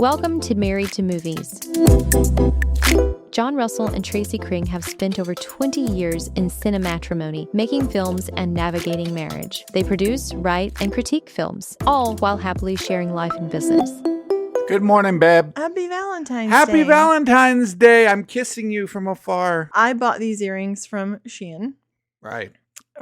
Welcome to Married to Movies. John Russell and Tracy Kring have spent over 20 years in cinematrimony, making films and navigating marriage. They produce, write, and critique films, all while happily sharing life and business. Good morning, babe. Happy Valentine's Day. Happy Valentine's Day. I'm kissing you from afar. I bought these earrings from Shein. Right.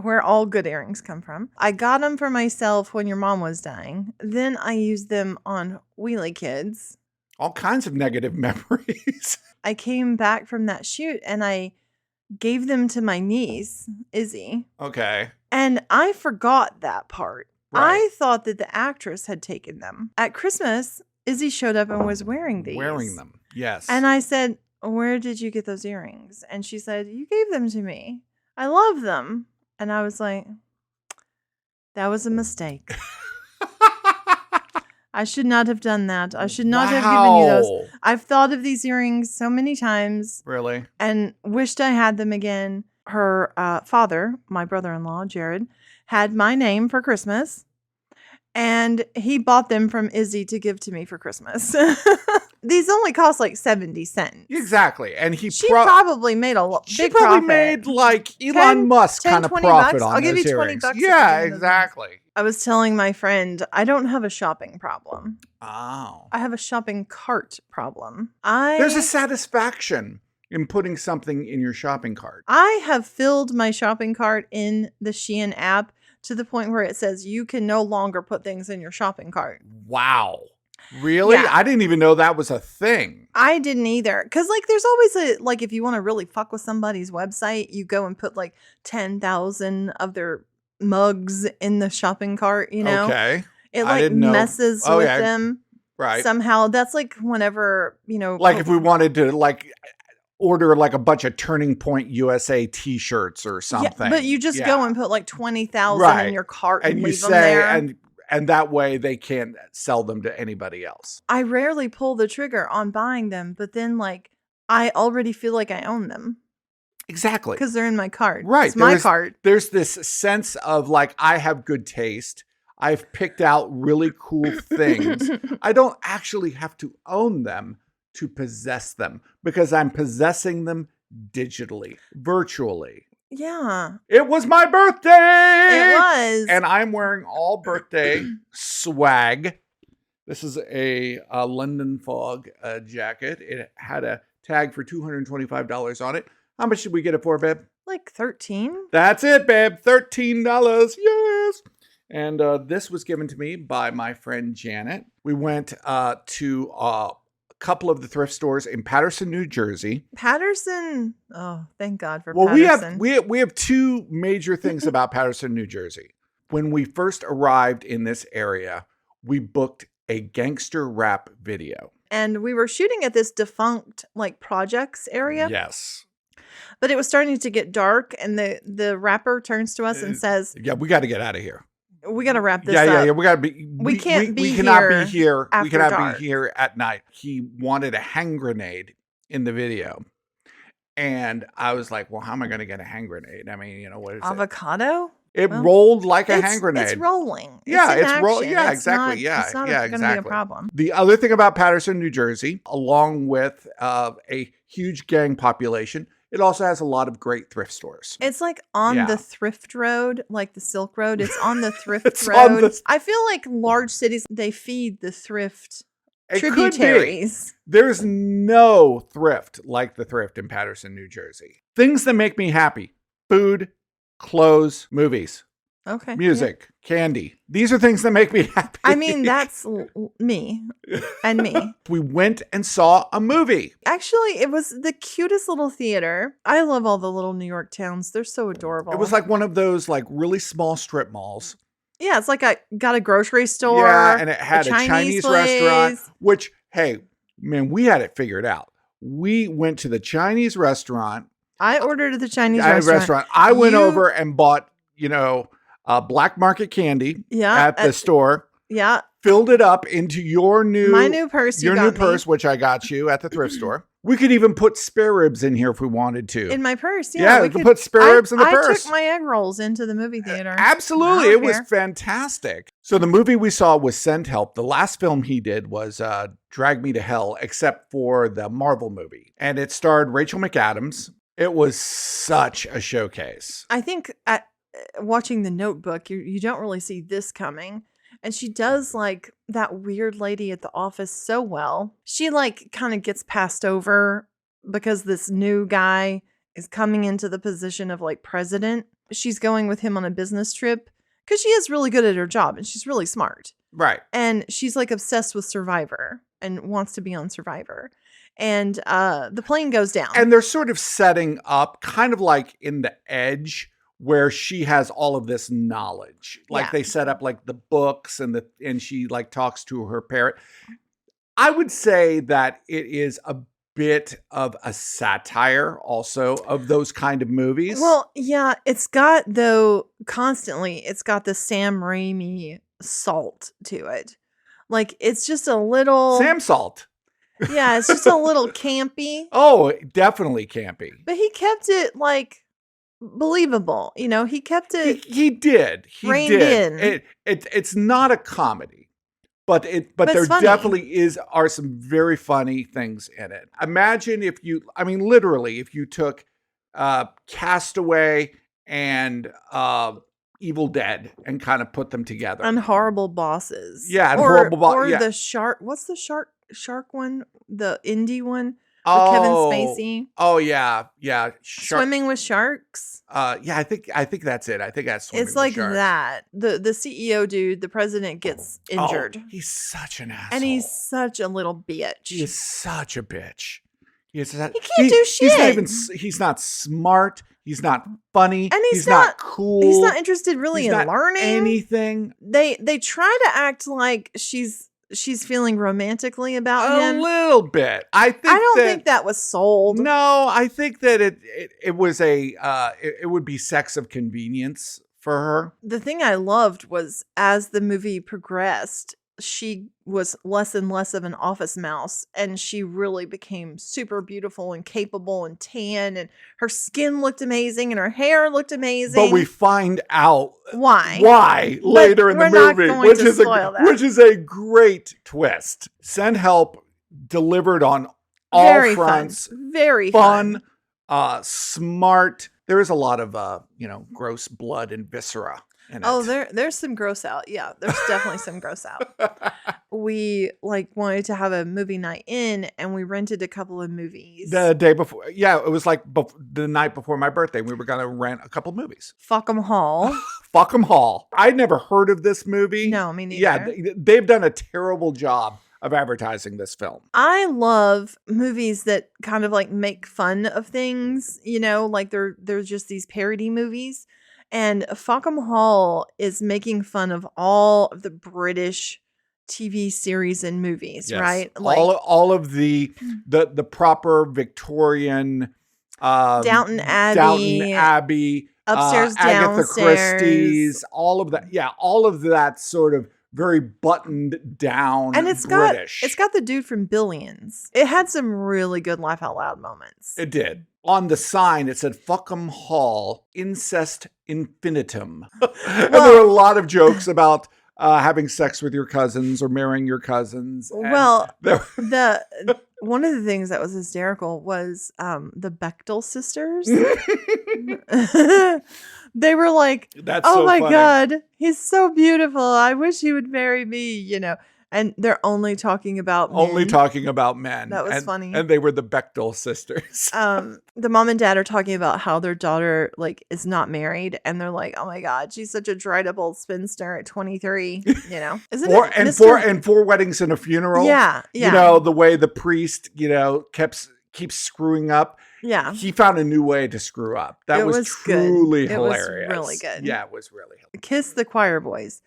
Where all good earrings come from. I got them for myself when your mom was dying. Then I used them on Wheelie Kids. All kinds of negative memories. I came back from that shoot and I gave them to my niece, Izzy. Okay. And I forgot that part. Right. I thought that the actress had taken them. At Christmas, Izzy showed up and was wearing these. Wearing them, yes. And I said, "Where did you get those earrings?" And she said, "You gave them to me. I love them." And I was like, that was a mistake. I should not have done that. I should not have given you those. I've thought of these earrings so many times. Really? And wished I had them again. Her father, my brother-in-law, Jared, had my name for Christmas. And he bought them from Izzy to give to me for Christmas. These only cost like 70 cents. Exactly. And she probably made a big profit. She probably made like Elon Musk kind of profit on I'll give you those 20 earrings. bucks. Yeah, exactly. I was telling my friend, I don't have a shopping problem. Oh. I have a shopping cart problem. There's a satisfaction in putting something in your shopping cart. I have filled my shopping cart in the Shein app to the point where it says you can no longer put things in your shopping cart. Wow. Really? Yeah. I didn't even know that was a thing. I didn't either. Because, like, there's always if you want to really fuck with somebody's website, you go and put, like, 10,000 of their mugs in the shopping cart, you know? Okay. It, like, messes with them. Right. Somehow. That's, like, whenever, you know. Like, if we wanted to, like, order, like, a bunch of Turning Point USA t-shirts or something. Yeah, but you just go and put, like, 20,000 in your cart and leave them there. And that way they can't sell them to anybody else. I rarely pull the trigger on buying them, but then like I already feel like I own them. Exactly. Because they're in my cart. Right. It's my cart. There's this sense of like, I have good taste. I've picked out really cool things. I don't actually have to own them to possess them because I'm possessing them digitally, virtually. Yeah. It was my birthday. It was. And I'm wearing all birthday swag. This is a London Fog jacket. It had a tag for $225 on it. How much did we get it for, babe? Like 13. That's it, babe. $13. Yes. And this was given to me by my friend Janet. We went to couple of the thrift stores in Paterson, New Jersey. Paterson. Oh, thank God for Paterson. We have two major things about Paterson, New Jersey. When we first arrived in this area, we booked a gangster rap video. And we were shooting at this defunct like projects area. Yes. But it was starting to get dark and the rapper turns to us and says, "Yeah, we got to get out of here. We got to wrap this up. Yeah, we got to be. We cannot be here. After we cannot dark. be here at night." He wanted a hand grenade in the video, and I was like, "Well, how am I going to get a hand grenade? I mean, you know what is avocado? It rolled like a hand grenade. It's rolling. Yeah, it's rolling. Yeah, exactly. It's not going to be a problem. The other thing about Paterson, New Jersey, along with a huge gang population, it also has a lot of great thrift stores. It's like on the thrift road, like the Silk Road. It's on the thrift road. I feel like large cities, they feed the thrift tributaries. There's no thrift like the thrift in Paterson, New Jersey. Things that make me happy. Food, clothes, movies. Okay. Music, candy. These are things that make me happy. I mean, that's me and me. We went and saw a movie. Actually, it was the cutest little theater. I love all the little New York towns. They're so adorable. It was like one of those like really small strip malls. Yeah, it's like got a grocery store. Yeah, and it had a Chinese restaurant, which, hey, man, we had it figured out. We went to the Chinese restaurant. I ordered at the Chinese restaurant. I went over and bought, black market candy at the store. Yeah. Filled it up into my new purse. Your new purse, which I got you at the thrift store. We could even put spare ribs in here if we wanted to. In my purse, Yeah, we could put spare ribs in the purse. I took my egg rolls into the movie theater. Absolutely. It was fantastic. So the movie we saw was Send Help. The last film he did was Drag Me to Hell, except for the Marvel movie. And it starred Rachel McAdams. It was such a showcase. I think watching The Notebook, you don't really see this coming. And she does like that weird lady at the office so well. She like kind of gets passed over because this new guy is coming into the position of like president. She's going with him on a business trip because she is really good at her job and she's really smart. Right. And she's like obsessed with Survivor and wants to be on Survivor. And the plane goes down. And they're sort of setting up kind of like in The Edge, where she has all of this knowledge. Like they set up like the books and she like talks to her parent. I would say that it is a bit of a satire also of those kind of movies. Well, yeah, it's got the Sam Raimi salt to it. Like it's just a little Sam Salt. Yeah, it's just a little campy. Oh, definitely campy. But he kept it like believable. You know, he kept it. He did. He reined did. in. It's not a comedy, but there definitely are some very funny things in it. Imagine if literally, if you took Castaway and Evil Dead and kind of put them together. And Horrible Bosses. Yeah, and Horrible Bosses. Or the shark. What's the shark one? The indie one? With Kevin Spacey. Oh yeah. Swimming with Sharks. I think that's it. I think that's Swimming It's with like Sharks. that. The CEO dude, the president, gets injured. Oh, he's such an asshole. And he's such a little bitch. He is such a bitch. He can't do shit. He's not smart. He's not funny. And he's not cool. He's not interested really in learning anything. They try to act like she's feeling romantically about him. A little bit. I don't think that was sold. No, I think that it was it would be sex of convenience for her. The thing I loved was as the movie progressed, she was less and less of an office mouse and she really became super beautiful and capable and tan and her skin looked amazing and her hair looked amazing. But we find out why later in the movie, which is a great twist. Send Help delivered on all very fronts. Very fun. Smart. There is a lot of gross blood and viscera. Oh, there's some gross out. Yeah, there's definitely some gross out. We wanted to have a movie night in, and we rented a couple of movies. The day before, yeah, it was like the night before my birthday. We were gonna rent a couple movies. Fuck 'em Hall. Fuck 'em Hall. I'd never heard of this movie. No, me neither. Yeah, they've done a terrible job of advertising this film. I love movies that kind of make fun of things. You know, like they're just these parody movies. And Fuck 'em Hall is making fun of all of the British TV series and movies, yes. Right? All of the proper Victorian Downton Abbey, Upstairs, Agatha Downstairs. Christie's, all of that. Yeah, all of that sort of very buttoned down and it's British. It's got the dude from Billions. It had some really good laugh out loud moments. It did. On the sign, it said "Fuck 'em Hall, Incest Infinitum." And there were a lot of jokes about having sex with your cousins or marrying your cousins. Well, one of the things that was hysterical was the Bechdel sisters. They were like, "That's oh so my funny. God, he's so beautiful. I wish he would marry me," you know. And they're only talking about men. Only talking about men. That was funny. And they were the Bechdel sisters. The mom and dad are talking about how their daughter is not married, and they're like, "Oh my God, she's such a dried up old spinster at 23." You know, isn't it? Four weddings and a funeral. Yeah. You know the way the priest, keeps screwing up. Yeah. He found a new way to screw up. That was truly hilarious. It was really good. Yeah, it was really hilarious. Kiss the choir boys.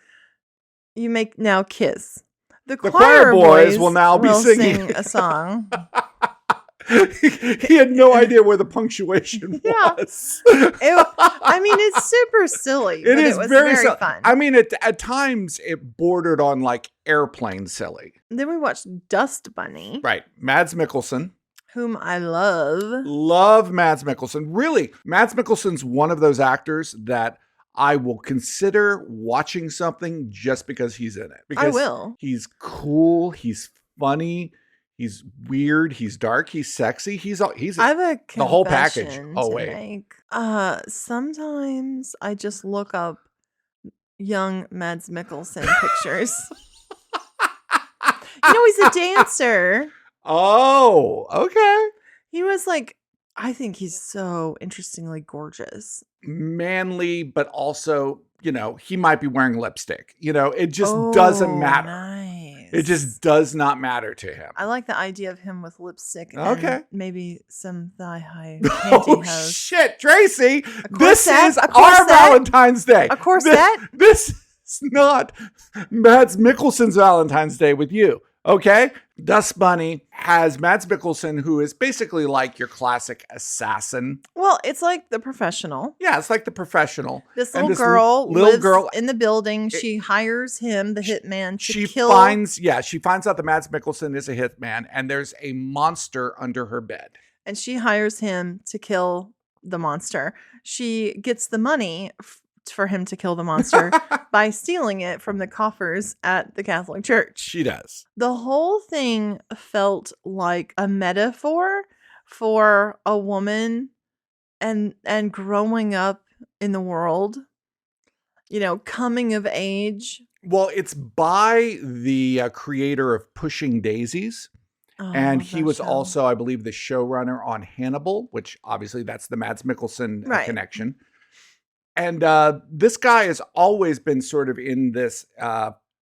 You make now kiss. The choir boys will now be singing a song. He had no idea where the punctuation was. It's super silly. It is was very fun. I mean, at times it bordered on airplane silly. Then we watched Dust Bunny. Right. Mads Mikkelsen. Whom I love. Love Mads Mikkelsen. Really, Mads Mikkelsen's one of those actors that I will consider watching something just because he's in it. Because I will. He's cool. He's funny. He's weird. He's dark. He's sexy. I have a the whole package. confession Oh to wait. make. Sometimes I just look up young Mads Mikkelsen pictures. He's a dancer. Oh, okay. He was like, I think he's so interestingly gorgeous. Manly, but also, he might be wearing lipstick. It just doesn't matter. Nice. It just does not matter to him. I like the idea of him with lipstick and Okay. maybe some thigh-high Oh, pantyhose. shit, Tracy. corset, This is a our corset, Valentine's Day. a corset. This is not Mads Mikkelsen's Valentine's Day with you. Okay? Dust Bunny has Mads Mikkelsen, who is basically like your classic assassin. Well, it's like The Professional. Yeah, it's like The Professional. This And little girl lives girl, in the building. She hires him, the hitman, to she kill. she finds out that Mads Mikkelsen is a hitman, and there's a monster under her bed. And she hires him to kill the monster. She gets the money for him to kill the monster by stealing it from the coffers at the Catholic Church. She does. The whole thing felt like a metaphor for a woman and growing up in the world, coming of age. Well, it's by the creator of Pushing Daisies. And he was also, I believe, the showrunner on Hannibal, which obviously that's the Mads Mikkelsen connection. And this guy has always been sort of in this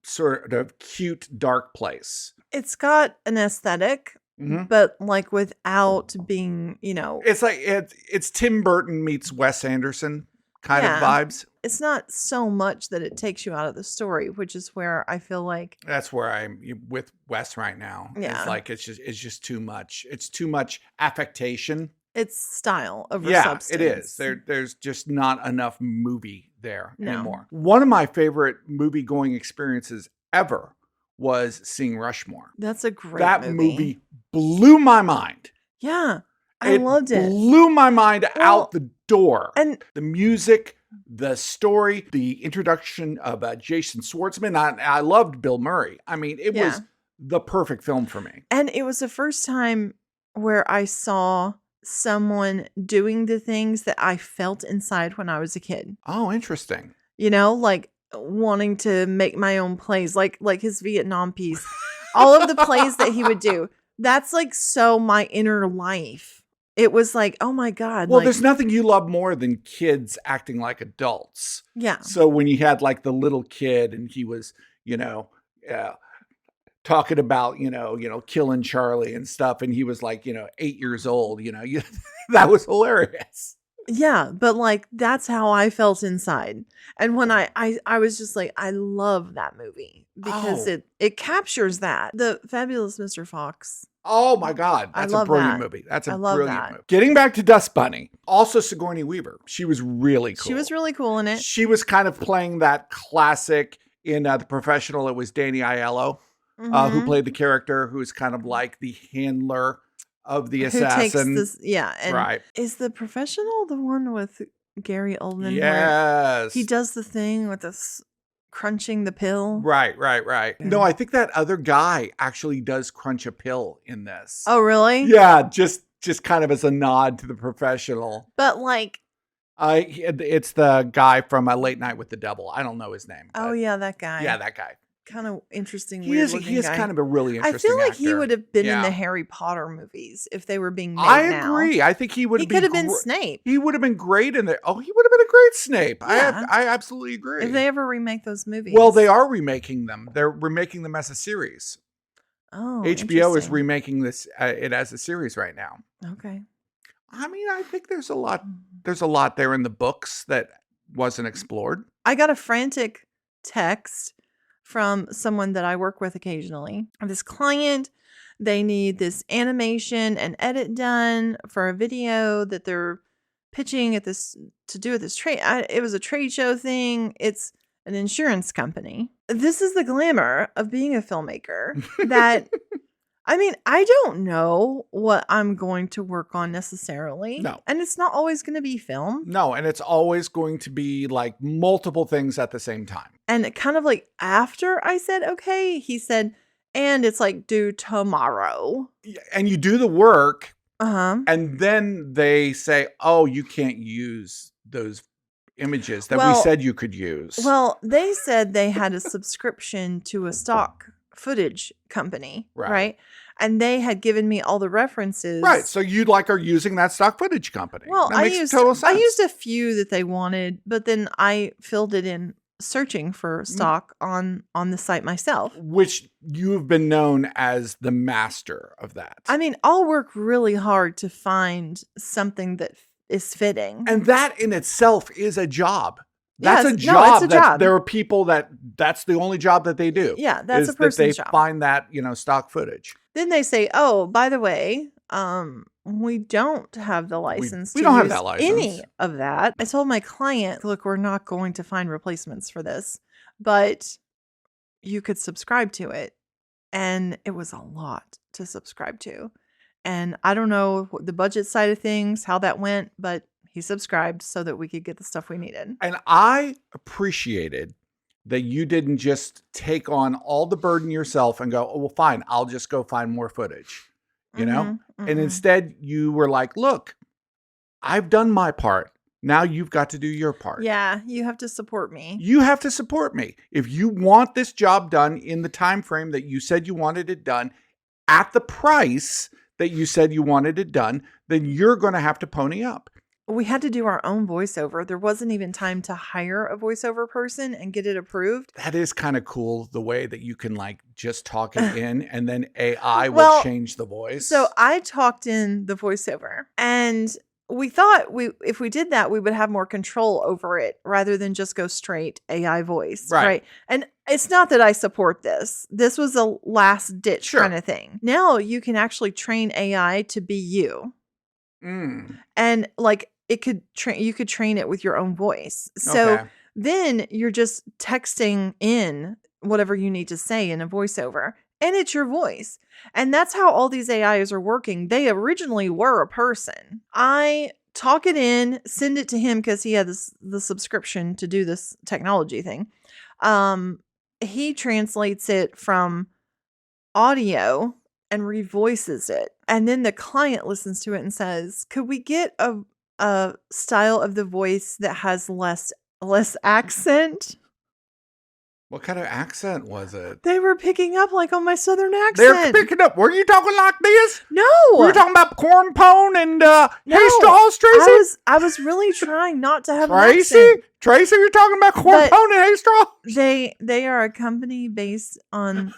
sort of cute, dark place. It's got an aesthetic, but like without being, It's like it's Tim Burton meets Wes Anderson kind of vibes. It's not so much that it takes you out of the story, which is where I feel like that's where I'm with Wes right now. Yeah. It's like it's just too much. It's too much affectation. It's style over substance. It is. There's just not enough movie there anymore. One of my favorite movie going experiences ever was seeing Rushmore. That's a great That movie blew my mind. Yeah. I loved it. Blew my mind out the door. And the music, the story, the introduction of Jason Schwartzman. I loved Bill Murray. I mean, it was the perfect film for me. And it was the first time where I saw someone doing the things that I felt inside when I was a kid. Oh, interesting. Like wanting to make my own plays, like his Vietnam piece. All of the plays that he would do. That's like so my inner life. It was like, oh my God. Well, there's nothing you love more than kids acting like adults. Yeah. So when you had like the little kid and he was, talking about, killing Charlie and stuff. And he was like, 8 years old, that was hilarious. Yeah. But like, that's how I felt inside. And when I was just like, I love that movie because it captures that. The Fabulous Mr. Fox. Oh my God. That's a brilliant movie. That's a brilliant movie. Getting back to Dust Bunny, also Sigourney Weaver. She was really cool. She was really cool in it. She was kind of playing that classic in The Professional. It was Danny Aiello. Who played the character who's kind of like the handler of the assassin. And is The Professional the one with Gary Oldman? Yes. He does the thing with this crunching the pill. Right. Yeah. No, I think that other guy actually does crunch a pill in this. Oh, really? Yeah, just kind of as a nod to The Professional. But like, it's the guy from Late Night with the Devil. I don't know his name. Oh yeah, that guy. Yeah, that guy. Kind of interesting. He is kind of a really interesting I feel like actor. he would have been in the Harry Potter movies if they were being made I now. agree. I think he would. He could have been Snape. He would have been great in there. Oh, he would have been a great Snape. Yeah. I absolutely agree. If they ever remake those movies. Well, they are remaking them. They're remaking them as a series. Oh, HBO is remaking this it as a series right now. Okay. I mean, I think there's a lot. There's a lot there in the books that wasn't explored. I got a frantic text from someone that I work with occasionally. This client, they need this animation and edit done for a video that they're pitching at this to do at this trade. It was a trade show thing. It's an insurance company. This is the glamour of being a filmmaker that I mean, I don't know what I'm going to work on necessarily. No. And it's not always going to be film. No, and it's always going to be like multiple things at the same time. And kind of like after I said, okay, he said, and it's like due tomorrow. And you do the work. Uh-huh. And then they say, oh, you can't use those images that we said you could use. Well, they said they had a subscription to a stock footage company, right? And they had given me all the references. Right. So you are using that stock footage company. Well, that makes total sense. I used a few that they wanted, but then I filled it in searching for stock on the site myself. Which you have been known as the master of that. I mean, I'll work really hard to find something that is fitting. And that in itself is a job. That's Yes, a no, job. it's a job. There are people that's the only job that they do. Yeah, that's is a person's that they job. find that, stock footage. Then they say, oh, by the way, we don't have the license we to don't have use that license. any of that. I told my client, look, we're not going to find replacements for this, but you could subscribe to it. And it was a lot to subscribe to. And I don't know the budget side of things, how that went, but he subscribed so that we could get the stuff we needed. And I appreciated that you didn't just take on all the burden yourself and go, oh, well, fine, I'll just go find more footage, And instead you were like, look, I've done my part. Now you've got to do your part. Yeah, you have to support me. You have to support me. If you want this job done in the time frame that you said you wanted it done, at the price that you said you wanted it done, then you're going to have to pony up. We had to do our own voiceover. There wasn't even time to hire a voiceover person and get it approved. That is kind of cool, the way that you can just talk it in and then AI will change the voice. So I talked in the voiceover and we thought if we did that, we would have more control over it rather than just go straight AI voice. Right. And it's not that I support this. This was a last ditch kind of thing. Now you can actually train AI to be you. And you could train it with your own voice. So then you're just texting in whatever you need to say in a voiceover and it's your voice. And that's how all these AIs are working. They originally were a person. I talk it in, send it to him because he had the subscription to do this technology thing. He translates it from audio and revoices it. And then the client listens to it and says, could we get a style of the voice that has less accent? What kind of accent was it? They were picking up on my southern accent. They're picking up. Were you talking like this? No. Were you talking about corn pone and hay straws, Tracy? I was really trying not to have Tracy? an accent. Tracy, you're talking about corn pone and hay straws? They are a company based on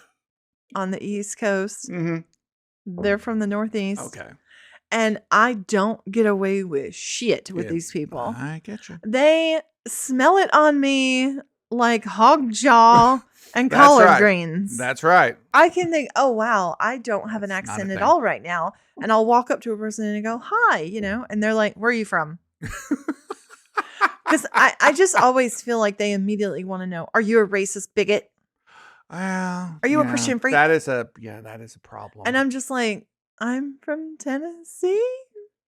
the East Coast. Mm-hmm. They're from the Northeast. Okay. And I don't get away with shit with these people. I get you. They smell it on me like hog jaw and collard greens. That's right. I can think, oh, wow, I don't have an accent at all right now. And I'll walk up to a person and go, hi, and they're like, where are you from? Because I just always feel like they immediately want to know, are you a racist bigot? Are you a Christian freak? That is a problem. And I'm just like, I'm from Tennessee.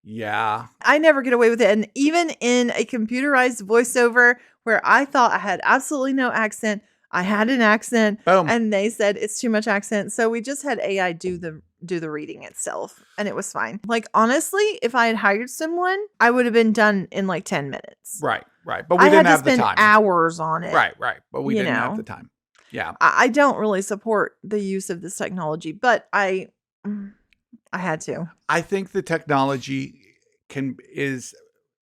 Yeah. I never get away with it. And even in a computerized voiceover where I thought I had absolutely no accent, I had an accent. Boom. And they said it's too much accent. So we just had AI do the reading itself and it was fine. Honestly, if I had hired someone, I would have been done in 10 minutes. Right. But we didn't have the time. I had to spend hours on it. Right. But we didn't have the time. Yeah. I don't really support the use of this technology, but I had to. I think the technology is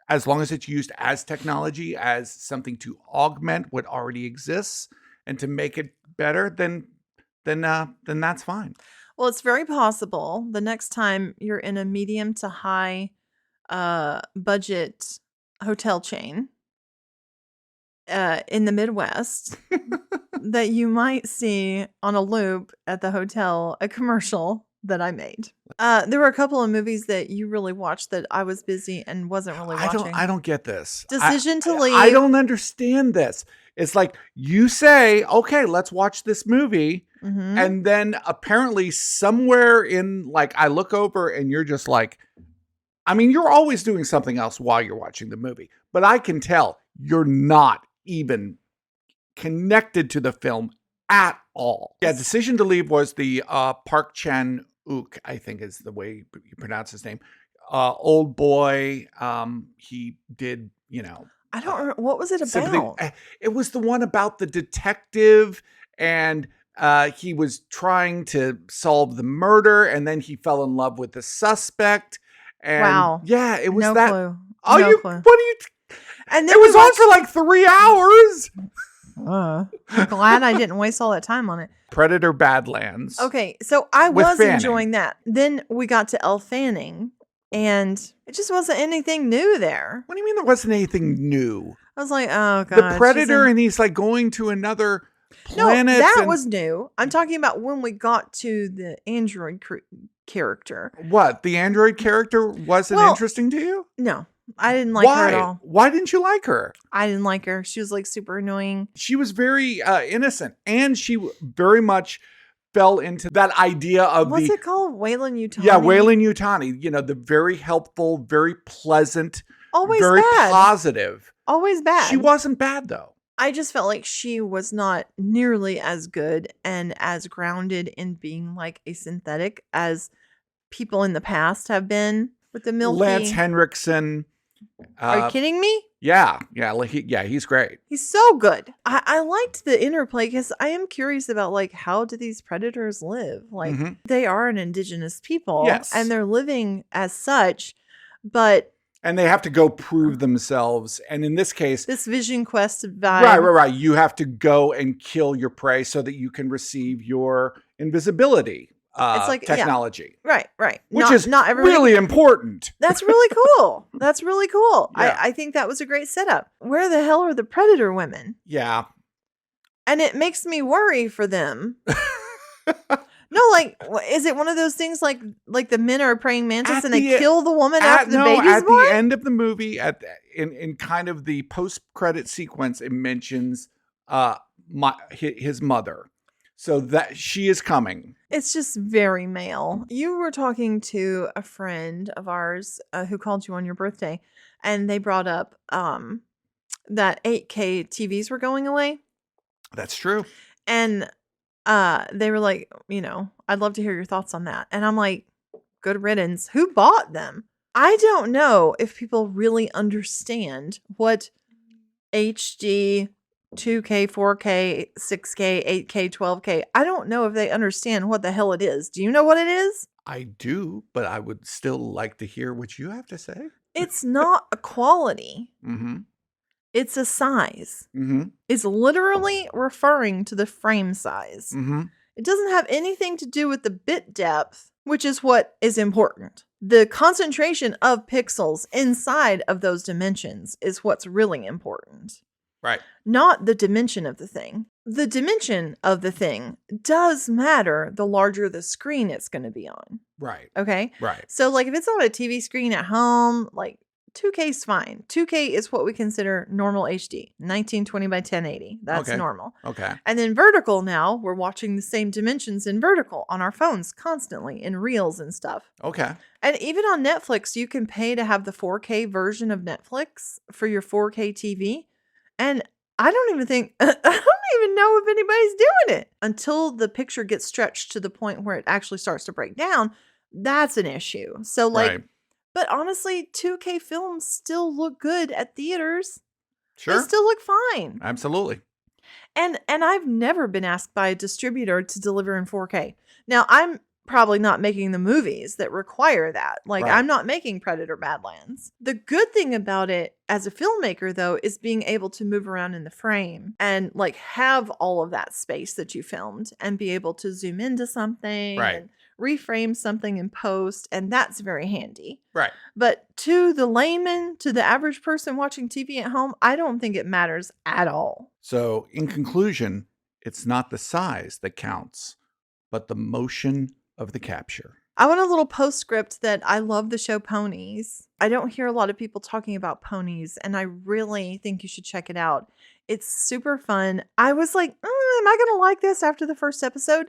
as long as it's used as technology, as something to augment what already exists and to make it better, then that's fine. Well, it's very possible the next time you're in a medium to high budget hotel chain in the Midwest that you might see on a loop at the hotel a commercial that I made. There were a couple of movies that you really watched that I was busy and wasn't really watching. I don't get this. Decision to Leave. I don't understand this. It's like you say, okay, let's watch this movie. Mhm. And then apparently somewhere in like, I look over and you're just like, I mean, you're always doing something else while you're watching the movie, but I can tell you're not even connected to the film at all. Yeah, Decision to Leave was the Park Chan-wook, I think is the way you pronounce his name. Old boy. He did, I don't remember. What was it about? It was the one about the detective, and he was trying to solve the murder, and then he fell in love with the suspect. And Wow. yeah, it was No that. clue. Oh, No clue. What are you? And then It was on for like 3 hours. I'm glad I didn't waste all that time on it. Predator Badlands. Okay, so I With was Fanning. enjoying that. Then we got to Elle Fanning, and it just wasn't anything new there. What do you mean there wasn't anything new? I was like, oh god, The Predator, and he's like going to another planet. No, that was new. I'm talking about when we got to the android character. What? The android character wasn't interesting to you? No, I didn't like her at all. Why didn't you like her? I didn't like her. She was like super annoying. She was very innocent, and she very much fell into that idea of What's it called? Wayland Yutani? Yeah, Wayland Yutani. The very helpful, very pleasant, always very bad. positive. Always bad. She wasn't bad, though. I just felt like she was not nearly as good and as grounded in being like a synthetic as people in the past have been with the milky. Lance Henriksen. Are you kidding me? Yeah, he's great. He's so good. I liked the interplay because I am curious about like how do these predators live? Like they are an indigenous people, yes, and they're living as such, and they have to go prove themselves. And in this case, this Vision Quest vibe, right. You have to go and kill your prey so that you can receive your invisibility. It's like technology, right, which is not really important. That's really cool. That's really cool. Yeah. I think that was a great setup. Where the hell are the predator women? Yeah, and it makes me worry for them. No, like, is it one of those things like the men are a praying mantis and they kill the woman after the baby's born? At the end of the movie, in kind of the post-credit sequence, it mentions his mother. So that she is coming. It's just very male. You were talking to a friend of ours who called you on your birthday, and they brought up that 8K TVs were going away. That's true. And they were like, I'd love to hear your thoughts on that. And I'm like, good riddance. Who bought them? I don't know if people really understand what HD 2K, 4K, 6K, 8K, 12K. I don't know if they understand what the hell it is. Do you know what it is? I do, but I would still like to hear what you have to say. It's not a quality. It's a size. It's literally referring to the frame size. It doesn't have anything to do with the bit depth, which is what is important. The concentration of pixels inside of those dimensions is what's really important. Right. Not the dimension of the thing. The dimension of the thing does matter the larger the screen it's going to be on. Right. Okay? Right. So, like, if it's on a TV screen at home, like, 2K is fine. 2K is what we consider normal HD. 1920 by 1080. That's normal. Okay. And then vertical now, we're watching the same dimensions in vertical on our phones constantly in reels and stuff. Okay. And even on Netflix, you can pay to have the 4K version of Netflix for your 4K TV. And I don't even know if anybody's doing it until the picture gets stretched to the point where it actually starts to break down. That's an issue. So but honestly, 2K films still look good at theaters. Sure. They still look fine. Absolutely. And I've never been asked by a distributor to deliver in 4K. Now, I'm probably not making the movies that require that. Like, I'm not making Predator Badlands. The good thing about it as a filmmaker, though, is being able to move around in the frame and like have all of that space that you filmed and be able to zoom into something and reframe something in post. And that's very handy. Right. But to the layman, to the average person watching TV at home, I don't think it matters at all. So in conclusion, it's not the size that counts, but the motion of the capture. I want a little postscript that I love the show Ponies. I don't hear a lot of people talking about Ponies, and I really think you should check it out. It's super fun. I was like, am I going to like this after the first episode?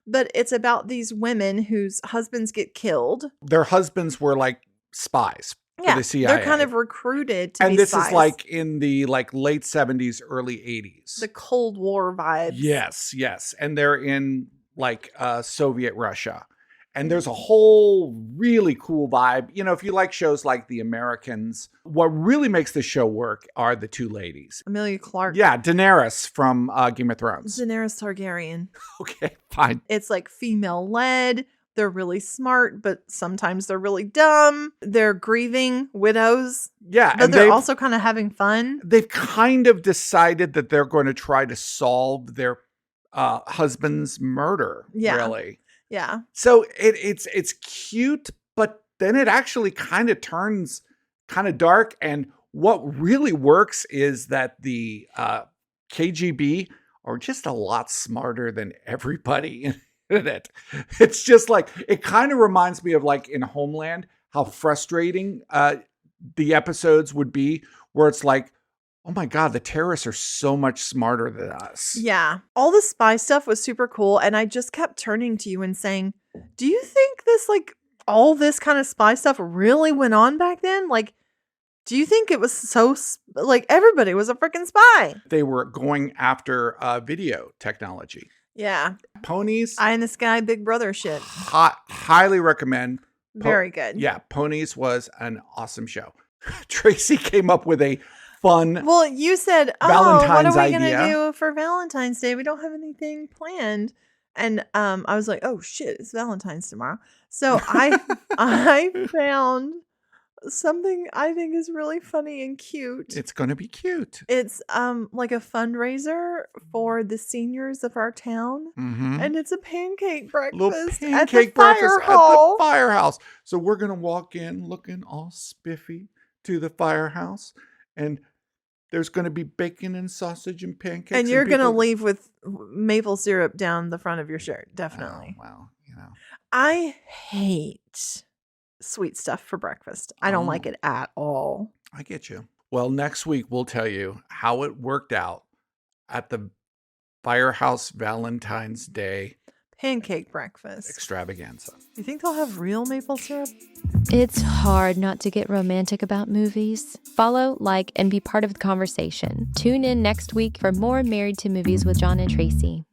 But it's about these women whose husbands get killed. Their husbands were like spies for the CIA. They're kind of recruited to and be this spies. is like in the like late 70s, early 80s. The Cold War vibes. Yes. And they're in like Soviet Russia. And there's a whole really cool vibe. You know, if you like shows like The Americans, what really makes the show work are the two ladies. Emilia Clarke. Yeah, Daenerys from Game of Thrones. Daenerys Targaryen. Okay, fine. It's like female led. They're really smart, but sometimes they're really dumb. They're grieving widows. Yeah. But they're also kind of having fun. They've kind of decided that they're going to try to solve their husband's murder, really. Yeah. So it's cute, but then it actually kind of turns kind of dark. And what really works is that the KGB are just a lot smarter than everybody in it. It's just like, it kind of reminds me of like in Homeland, how frustrating the episodes would be, where it's like, oh my God, the terrorists are so much smarter than us. Yeah. All the spy stuff was super cool. And I just kept turning to you and saying, do you think this, like, all this kind of spy stuff really went on back then? Like, do you think it was so, like, everybody was a freaking spy? They were going after video technology. Yeah. Ponies. Eye in the Sky, Big Brother shit. Highly recommend. Very good. Yeah. Ponies was an awesome show. Tracy came up with a fun. Well, you said, Valentine's what are we going idea. to do for Valentine's Day? We don't have anything planned. And I was like, oh shit, it's Valentine's tomorrow. So I found something I think is really funny and cute. It's going to be cute. It's like a fundraiser for the seniors of our town. Mm-hmm. And it's a pancake breakfast Little at the pancake fire breakfast hall. at the firehouse. So we're going to walk in looking all spiffy to the firehouse. And there's going to be bacon and sausage and pancakes. And you're going to leave with maple syrup down the front of your shirt. Definitely. Oh, well, you know. I hate sweet stuff for breakfast. I don't like it at all. I get you. Well, next week we'll tell you how it worked out at the Firehouse Valentine's Day pancake breakfast extravaganza. You think they'll have real maple syrup? It's hard not to get romantic about movies. Follow, like, and be part of the conversation. Tune in next week for more Married to Movies with John and Tracy.